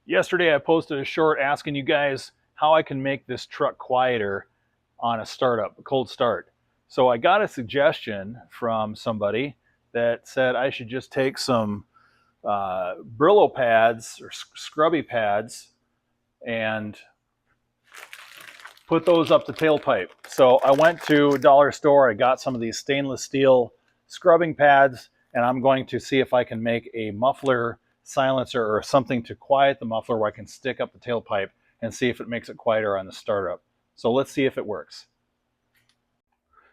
Yesterday I posted a short asking you guys how I can make this truck quieter on a startup, a cold start. So I got a suggestion from somebody that said I should just take some Brillo pads or scrubby pads and put those up the tailpipe. So I went to a dollar store, I got some of these stainless steel scrubbing pads, and I'm going to see if I can make a muffler silencer or something to quiet the muffler where I can stick up the tailpipe and see if it makes it quieter on the startup. So let's see if it works.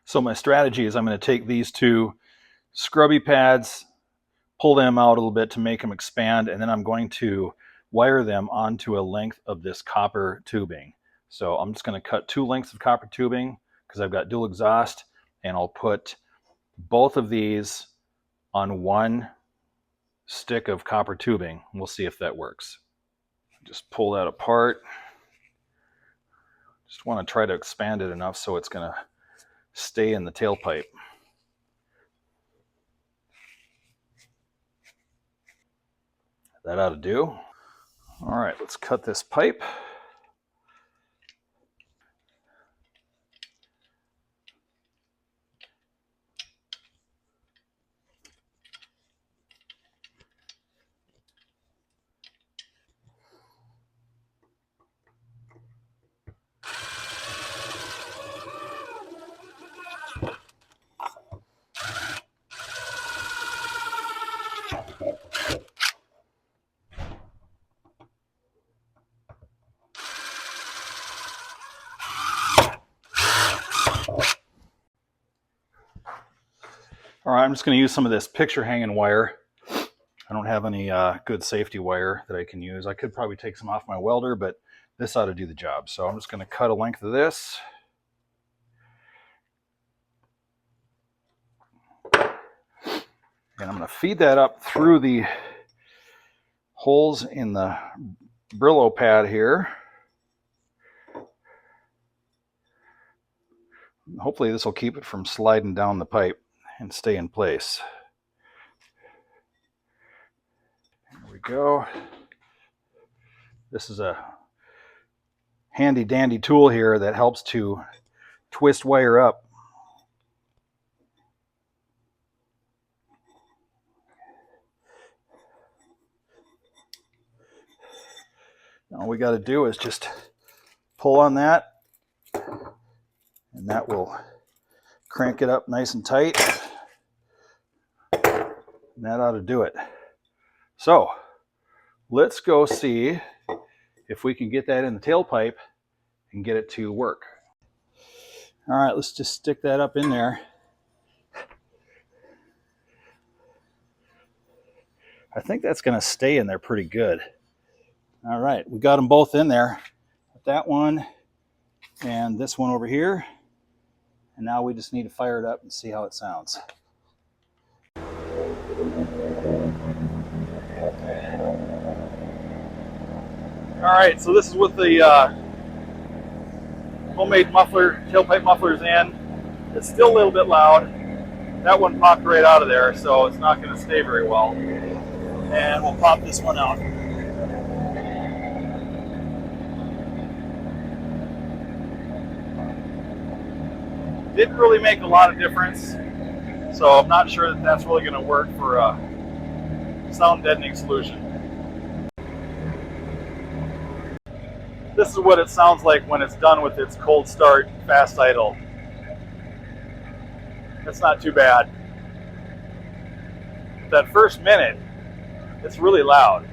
So my strategy is I'm going to take these two scrubby pads, pull them out a little bit to make them expand, and then I'm going to wire them onto a length of this copper tubing. So I'm just going to cut 2 lengths of copper tubing because I've got dual exhaust, and I'll put both of these on one stick of copper tubing. We'll see if that works. Just pull that apart. Just want to try to expand it enough so it's going to stay in the tailpipe. That ought to do. All right, let's cut this pipe. All right, I'm just going to use some of this picture hanging wire. I don't have any good safety wire that I can use. I could probably take some off my welder, but this ought to do the job. So I'm just going to cut a length of this. And I'm going to feed that up through the holes in the Brillo pad here. Hopefully this will keep it from sliding down the pipe and stay in place. There we go. This is a handy dandy tool here that helps to twist wire up. All we got to do is just pull on that, and that will crank it up nice and tight. And that ought to do it. So let's go see if we can get that in the tailpipe and get it to work. All right, let's just stick that up in there. I think that's going to stay in there pretty good. All right, we got them both in there. That one and this one over here. And now we just need to fire it up and see how it sounds. All right, so this is with the homemade muffler, tailpipe mufflers in. It's still a little bit loud. That one popped right out of there, so it's not going to stay very well. And we'll pop this one out. Didn't really make a lot of difference, so I'm not sure that that's really going to work for a sound deadening solution. This is what it sounds like when it's done with its cold start, fast idle. That's not too bad. That first minute, it's really loud.